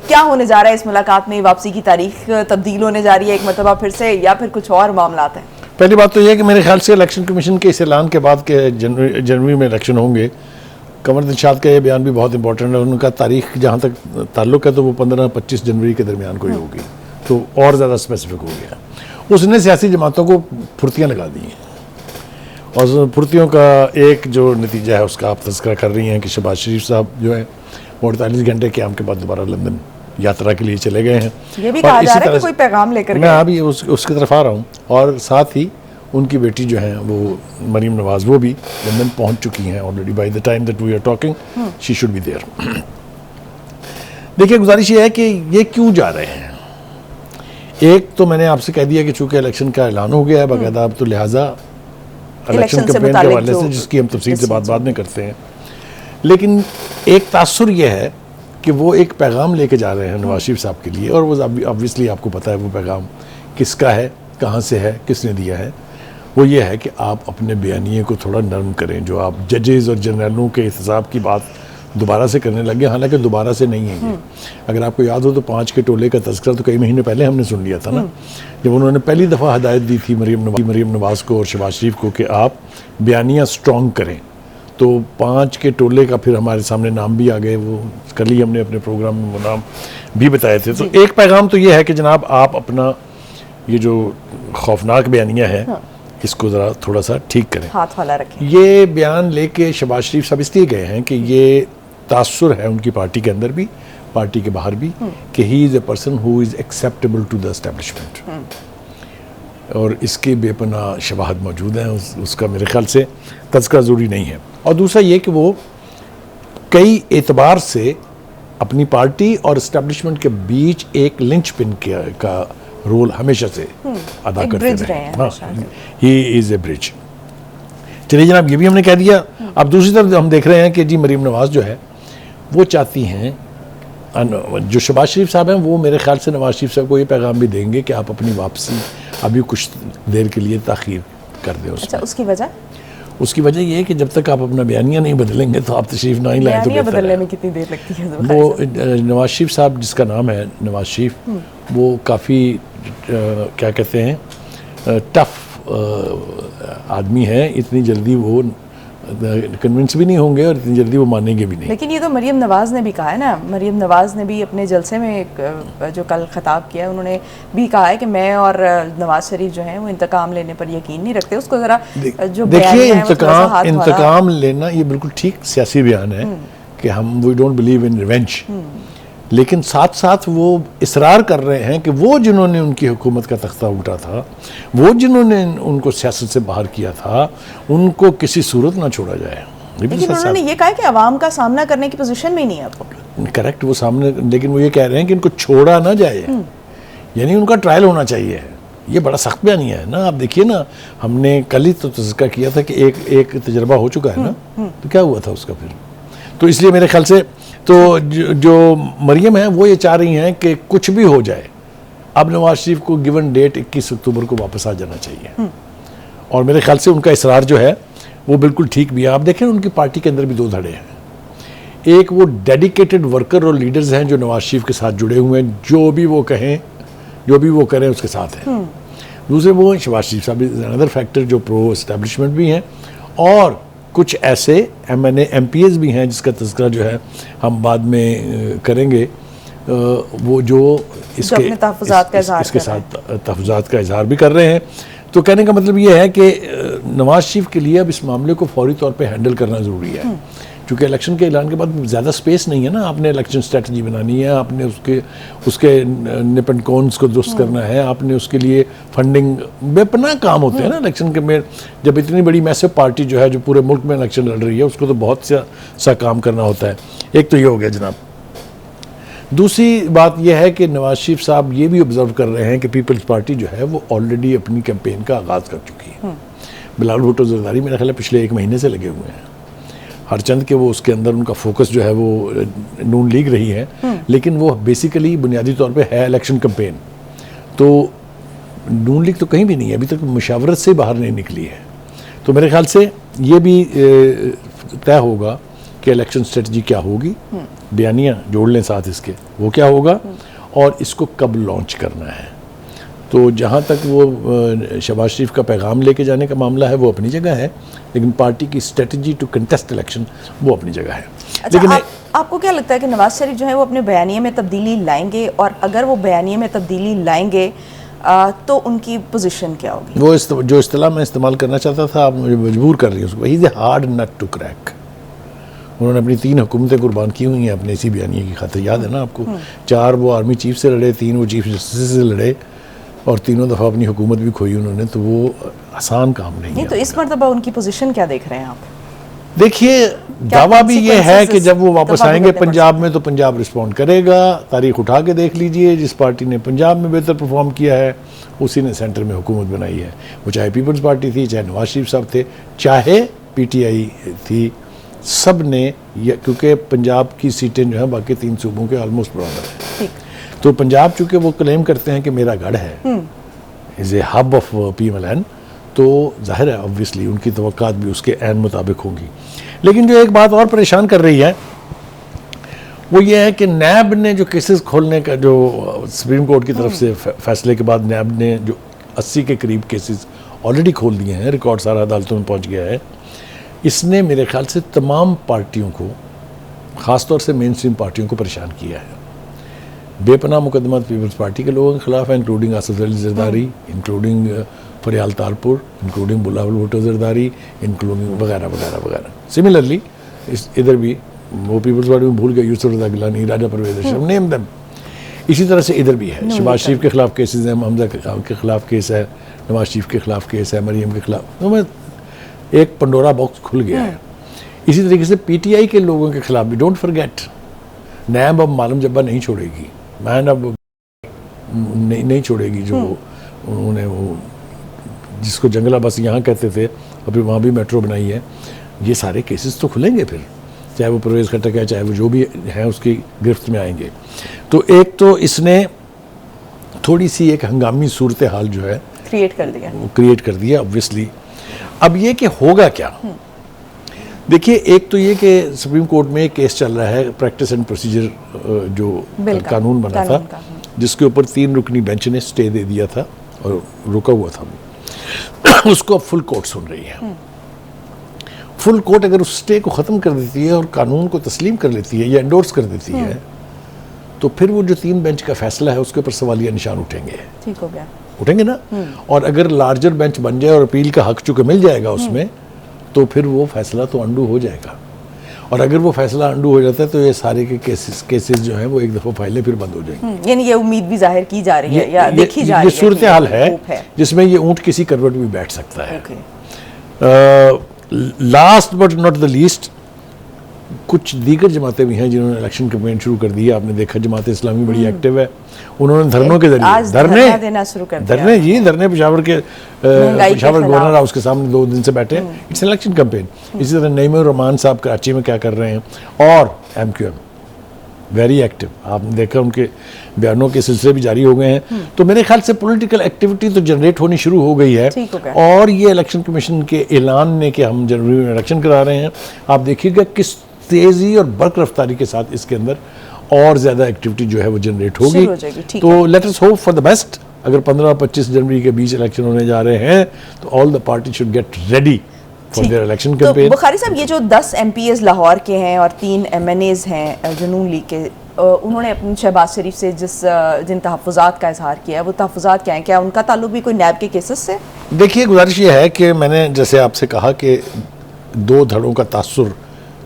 क्या होने जा रहा है इस मुलाकात में? वापसी की तारीख तब्दील होने जा रही है एक मरतबा फिर से, या फिर कुछ और मामलात हैं? पहली बात तो यह है कि मेरे ख्याल से इलेक्शन कमीशन के इस ऐलान के बाद के जनवरी में इलेक्शन होंगे। कमर दिलशाद का ये बयान भी बहुत इंपॉर्टेंट है। उनका तारीख जहाँ तक ताल्लुक है तो वो 15-25 जनवरी के दरमियान कोई होगी, तो और ज़्यादा स्पेसिफिक हो गया। उसने सियासी जमातों को फुर्तियाँ लगा दी हैं, और फुर्तियों का एक जो नतीजा है उसका आप तज़किरा कर रही हैं कि शहबाज शरीफ साहब जो है वो 48 घंटे क्याम के बाद दोबारा लंदन यात्रा के लिए चले गए हैं। ये भी कहा जा रहा है कि कोई पैगाम लेकर मैं अभी उसकी तरफ आ रहा हूँ। और साथ ही उनकी बेटी जो है वो मरीम नवाज, वो भी लंदन पहुँच चुकी हैं already. By the time that we are talking she should be there. देखिए, गुजारिश ये है कि ये क्यों जा रहे हैं। एक तो मैंने आपसे कह दिया कि चूंकि इलेक्शन का ऐलान हो गया है बाकायदा, अब तो लिहाजा इलेक्शन कैंपेन के हवाले से जिसकी हम तफसील से बात बाद में करते हैं, लेकिन एक तासुर यह है कि वो एक पैगाम लेके जा रहे हैं नवाज शरीफ साहब के लिए, और वो ऑब्वियसली आपको पता है वो पैगाम किसका है, कहाँ से है, किसने दिया है। वो ये है कि आप अपने बयानिए को थोड़ा नरम करें। जो आप जजेस और जनरलों के एहतसाब की बात दोबारा से करने लगे, हालांकि दोबारा से नहीं है ये। अगर आपको याद हो तो 5 के टोले का तज़किरा तो कई महीने पहले हमने सुन लिया था ना, जब उन्होंने पहली दफ़ा हदायत दी थी मरीम नवाज को और शहबाज शरीफ को कि आप बयानिया स्ट्रॉन्ग करें, तो 5 के टोले का फिर हमारे सामने नाम भी आ गए। वो कल ही हमने अपने प्रोग्राम में वो नाम भी बताए थे। तो एक पैगाम तो ये है कि जनाब आप अपना ये जो खौफनाक बयानिया है इसको ज़रा थोड़ा सा ठीक करें, हाथ वाला रखें। ये बयान लेके शहबाज शरीफ साहब इसलिए गए हैं कि ये तासुर है उनकी पार्टी के अंदर भी, पार्टी के बाहर भी, कि he is a person who is acceptable to the establishment, और इसके बेपनाह शवाहद मौजूद हैं। उसका मेरे ख्याल से तज़किरा ज़रूरी नहीं है। और दूसरा ये कि वो कई एतबार से अपनी पार्टी और इस्टेब्लिशमेंट के बीच एक लिंच पिन का रोल हमेशा से अदा करते रहे हैं। ही इज़ ए ब्रिज। चलिए जनाब, ये भी हमने कह दिया। अब दूसरी तरफ हम देख रहे हैं कि जी मरीम नवाज जो है वो चाहती हैं, जो शहबाज शरीफ साहब हैं वो मेरे ख्याल से नवाज शरीफ साहब को ये पैगाम भी देंगे कि आप अपनी वापसी अभी कुछ देर के लिए ताख़ीर कर दें। अच्छा, उसकी वजह ये है कि जब तक आप अपना बयानिया नहीं बदलेंगे तो आप तशरीफ ना ही लाएं तो बदलने में कितनी देर लगती है? वो नवाज शरीफ साहब, जिसका नाम है नवाज शरीफ, वो काफ़ी क्या कहते हैं टफ आदमी है। इतनी जल्दी वो कन्विंस भी नहीं होंगे और इतनी जल्दी वो मानेंगे भी नहीं। लेकिन ये तो मरीम नवाज ने भी कहा है ना, मरीम नवाज ने भी अपने जलसे में जो कल खिताब किया उन्होंने भी कहा है कि मैं और नवाज शरीफ जो हैं वो इंतकाम लेने पर यकीन नहीं रखते। उसको ज़रा जो देखिए, इंतकाम लेना ये बिल्कुल ठीक सियासी बयान है कि हम we don't believe in revenge, लेकिन साथ साथ वो इसरार कर रहे हैं कि वो जिन्होंने उनकी हुकूमत का तख्ता उठा था, वो जिन्होंने उनको सियासत से बाहर किया था, उनको किसी सूरत ना छोड़ा जाए। लेकिन उन्होंने ये कहा कि अवाम का सामना करने की पोजीशन में ही नहीं है आपको। करेक्ट, वो सामने, लेकिन वो ये कह रहे हैं कि इनको छोड़ा ना जाए, यानी उनका ट्रायल होना चाहिए। ये बड़ा सख्त बयानिया है ना। आप देखिए ना, हमने कल ही तो तज़किरा किया था कि एक तजर्बा हो चुका है ना, तो क्या हुआ था उसका फिर। तो इसलिए मेरे ख्याल से तो जो मरियम है वो ये चाह रही हैं कि कुछ भी हो जाए, अब नवाज शरीफ को गिवन डेट 21 अक्टूबर को वापस आ जाना चाहिए। और मेरे ख्याल से उनका इसरार जो है वो बिल्कुल ठीक भी है। आप देखें उनकी पार्टी के अंदर भी 2 धड़े हैं। एक वो डेडिकेटेड वर्कर और लीडर्स हैं जो नवाज शरीफ के साथ जुड़े हुए हैं, जो भी वो कहें, जो भी वो करें उसके साथ हैं। दूसरे वो शहबाज शरीफ साहब अनदर फैक्टर जो प्रो एस्टेब्लिशमेंट भी हैं, और कुछ ऐसे MNA MPs भी हैं जिसका तज़किरा जो है हम बाद में करेंगे, वो जो इसके साथ तहफ़्फ़ुज़ात का इज़हार भी कर रहे हैं। तो कहने का मतलब ये है कि नवाज शरीफ के लिए अब इस मामले को फौरी तौर पे हैंडल करना ज़रूरी है, क्योंकि इलेक्शन के ऐलान के बाद ज़्यादा स्पेस नहीं है ना। आपने इलेक्शन स्ट्रेटजी बनानी है, आपने उसके निप एंड कॉन्स को दुरुस्त करना है, आपने उसके लिए फंडिंग, बेपनाह काम होते हैं ना इलेक्शन के में। जब इतनी बड़ी मैसिव पार्टी जो है जो पूरे मुल्क में इलेक्शन लड़ रही है, उसको तो बहुत सा काम करना होता है। एक तो ये हो गया जनाब। दूसरी बात यह है कि नवाज शरीफ साहब ये भी ऑब्जर्व कर रहे हैं कि पीपल्स पार्टी जो है वो ऑलरेडी अपनी कैंपेन का आगाज़ कर चुकी है। बिलावल भुट्टो ज़रदारी मेरा ख्याल है पिछले 1 महीने से लगे हुए हैं। हरचंद के वो उसके अंदर उनका फोकस जो है वो नून लीग रही है, लेकिन वो बेसिकली बुनियादी तौर पे है इलेक्शन कैंपेन। तो नून लीग तो कहीं भी नहीं है, अभी तक मुशावरत से बाहर नहीं निकली है। तो मेरे ख्याल से ये भी तय होगा कि इलेक्शन स्ट्रेटजी क्या होगी, बयानियाँ जोड़ लें साथ इसके, वो क्या होगा और इसको कब लॉन्च करना है। तो जहाँ तक वो शहबाज शरीफ का पैगाम लेके जाने का मामला है वो अपनी जगह है, लेकिन पार्टी की स्ट्रेटजी टू कंटेस्ट इलेक्शन वो अपनी जगह है। अच्छा, लेकिन आपको क्या लगता है कि नवाज शरीफ जो है वो अपने बयानिए में तब्दीली लाएंगे, और अगर वो बयानिए में तब्दीली लाएंगे तो उनकी पोजीशन क्या होगी? वो जो इस्तेलाह मैं इस्तेमाल करना चाहता था, आप मुझे मजबूर कर रही हैं उसको, he is a hard nut to crack. उन्होंने अपनी 3 हुकूमतें कुर्बान की हुई हैं अपने इसी बयानिए की खातिर, याद है ना आपको। 4 वो आर्मी चीफ से लड़े, 3 वो चीफ जस्टिस से लड़े, और तीनों दफ़ा अपनी हुकूमत भी खोई उन्होंने, तो वो आसान काम नहीं है। तो इस मरतबा उनकी पोजीशन क्या देख रहे हैं आप? देखिए, दावा भी ये है कि जब वो वापस आएंगे पंजाब में तो पंजाब रिस्पॉन्ड करेगा। तारीख उठा के देख लीजिए, जिस पार्टी ने पंजाब में बेहतर परफॉर्म किया है उसी ने सेंटर में हुकूमत बनाई है। वो चाहे पीपल्स पार्टी थी, चाहे नवाज शरीफ साहब थे, चाहे PTI थी, सब ने, क्योंकि पंजाब की सीटें जो हैं बाकी 3 सूबों के ऑलमोस्ट बराबर है। तो पंजाब चूँकि वो क्लेम करते हैं कि मेरा गढ़ है, is a hub of PMLN, तो जाहिर है ऑब्वियसली उनकी तवक्कात भी उसके ऐन मुताबिक होंगी। लेकिन जो एक बात और परेशान कर रही है वो ये है कि नैब ने जो केसेस खोलने का, जो सुप्रीम कोर्ट की तरफ से फैसले के बाद नैब ने जो 80 के करीब केसेस ऑलरेडी खोल दिए हैं, रिकॉर्ड सारा अदालतों में पहुंच गया है, इसने मेरे ख्याल से तमाम पार्टियों को, ख़ासतौर से मेन स्ट्रीम पार्टियों को परेशान किया है। बेपनाह मुकदमा पीपल्स पार्टी के लोगों के खिलाफ है, including Asif Ali Zardari, including Faryal Talpur, including Bilawal Bhutto Zardari, including वगैरह वगैरह वगैरह। सिमिलरली इधर भी वो पीपल्स पार्टी में भूल गए, यूसुफ रज़ा गिलानी, राजा परवेज़ अशरफ, नेम देम। इसी तरह से इधर भी है, शहबाज शरीफ के खिलाफ केसेस हैं, हमजा के खिलाफ केस है, नवाज शरीफ के खिलाफ केस है, मरीम के खिलाफ, तो एक पंडोरा बॉक्स खुल गया है। इसी तरीके से PTI के लोगों के खिलाफ भी, डोंट फॉरगेट, नैब अब मालूम जब्बा नहीं छोड़ेगी, मैन अब नहीं छोड़ेगी, जो उन्होंने वो जिसको जंगला बस यहाँ कहते थे, अभी वहाँ भी मेट्रो बनाई है। ये सारे केसेस तो खुलेंगे फिर, चाहे वो परवेज़ खट्टक है, चाहे वो जो भी हैं उसकी गिरफ्त में आएंगे। तो एक तो इसने थोड़ी सी एक हंगामी सूरत हाल जो है क्रिएट कर दिया ऑब्वियसली। अब ये कि होगा क्या, देखिए, एक तो ये कि सुप्रीम कोर्ट में एक केस चल रहा है, प्रैक्टिस एंड प्रोसीजर जो कानून बना था, जिसके ऊपर 3 रुकनी बेंच ने स्टे दे दिया था और रुका हुआ था उसको अब फुल कोर्ट सुन रही है। फुल कोर्ट अगर उस स्टे को ख़त्म कर देती है और कानून को तस्लीम कर लेती है या एंडोर्स कर देती है, तो फिर वो जो 3 बेंच का फैसला है उसके ऊपर सवालिया निशान उठेंगे। ठीक हो गया, उठेंगे ना। और अगर लार्जर बेंच बन जाए और अपील का हक चूँकि मिल जाएगा उसमें, तो फिर वो फैसला तो अंडू हो जाएगा। और अगर वो फैसला अंडू हो जाता है तो ये सारे के केसेस जो हैं वो एक दफ़ा फाइलें फिर बंद हो जाएंगी। यानी ये उम्मीद भी जाहिर की जा रही है या देखी जा रही है, ये सूरत हाल है जिसमें ये ऊँट किसी करवट में बैठ सकता है। Last but not the least, कुछ दीगर जमातें भी हैं जिन्होंने इलेक्शन कैंपेन शुरू कर दी है। आपने देखा जमात इस्लामी बड़ी एक्टिव है, उन्होंने धरनों के जरिए धरने पेशावर के पेशावर गवर्नर हाउस के सामने 2 दिन से बैठे हैं। It's election campaign. इसी तरह नईमुर रहमान साहब कराची में क्या कर रहे हैं, और MQM वेरी एक्टिव, आपने देखा उनके बयानों के सिलसिले भी जारी हो गए हैं। तो मेरे ख्याल से पॉलिटिकल एक्टिविटी तो जनरेट होनी शुरू हो गई है। और ये इलेक्शन कमीशन के ऐलान ने कि हम जनवरी में इलेक्शन करा रहे हैं, आप देखिएगा किस तेज़ी और बर्क रफ्तारी के साथ इसके अंदर और ज़्यादा एक्टिविटी जो है वो जनरेट होगी। तो let us hope for the best. अगर 15-25 जनवरी के बीच इलेक्शन होने जा रहे हैं तो all the party should get ready for their election campaign. तो बुखारी साहब, ये जो 10 MPs लाहौर के हैं और 3 MNAs हैं जुनून लीग के, उन्होंने अपने शहबाज शरीफ से जिन तहफ़्फ़ुज़ात का इजहार किया है, वो तहफ़्फ़ुज़ात क्या हैं? क्या उनका ताल्लुक भी कोई नैब के केसेस से? देखिए, गुजारिश ये है कि मैंने जैसे आपसे कहा कि 2 धड़ों का तासुर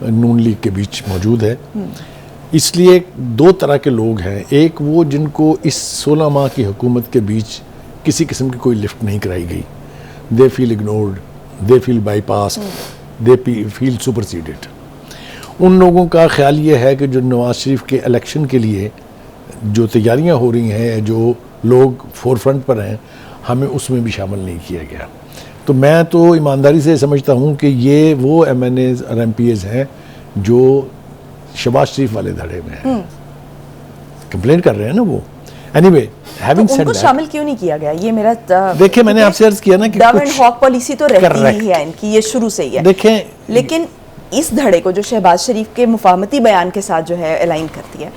नून लीग के बीच मौजूद है, इसलिए 2 तरह के लोग हैं। एक वो जिनको इस 16 माह की हुकूमत के बीच किसी किस्म की कोई लिफ्ट नहीं कराई गई, they feel ignored, they feel bypass, they feel superseded. उन लोगों का ख्याल ये है कि जो नवाज शरीफ के इलेक्शन के लिए जो तैयारियां हो रही हैं, जो लोग फोरफ्रंट पर हैं, हमें उसमें भी शामिल नहीं किया गया। तो मैं तो ईमानदारी से समझता हूँ कि ये वो MNAs और MPs हैं जो शहबाज शरीफ वाले धड़े में हैं, कंप्लेन कर रहे हैं ना वो। एनीवे, हैविंग सेड दैट, उनको शामिल क्यों नहीं किया गया? ये मेरा देखिए, मैंने आपसे अर्ज किया ना कि डव एंड हॉक पॉलिसी तो रहती ही है इनकी, ये शुरू से ही है। देखें, लेकिन इस धड़े को जो शहबाज शरीफ के मुफाहमती बयान के साथ जो है अलाइन करती है,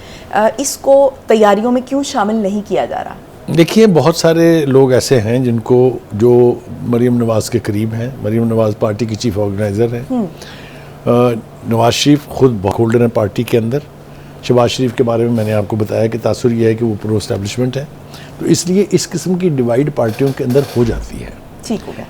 इसको तैयारियों में क्यों शामिल नहीं किया जा रहा? देखिए, बहुत सारे लोग ऐसे हैं जिनको, जो मरीम नवाज़ के करीब हैं। मरीम नवाज़ पार्टी की चीफ ऑर्गेनाइज़र हैं। नवाज़ शरीफ खुद होल्डर हैं पार्टी के अंदर। शहबाज शरीफ के बारे में मैंने आपको बताया कि तासुर यह है कि वो प्रो एस्टैब्लिशमेंट है, तो इसलिए इस किस्म की डिवाइड पार्टियों के अंदर हो जाती है। ठीक हो गया।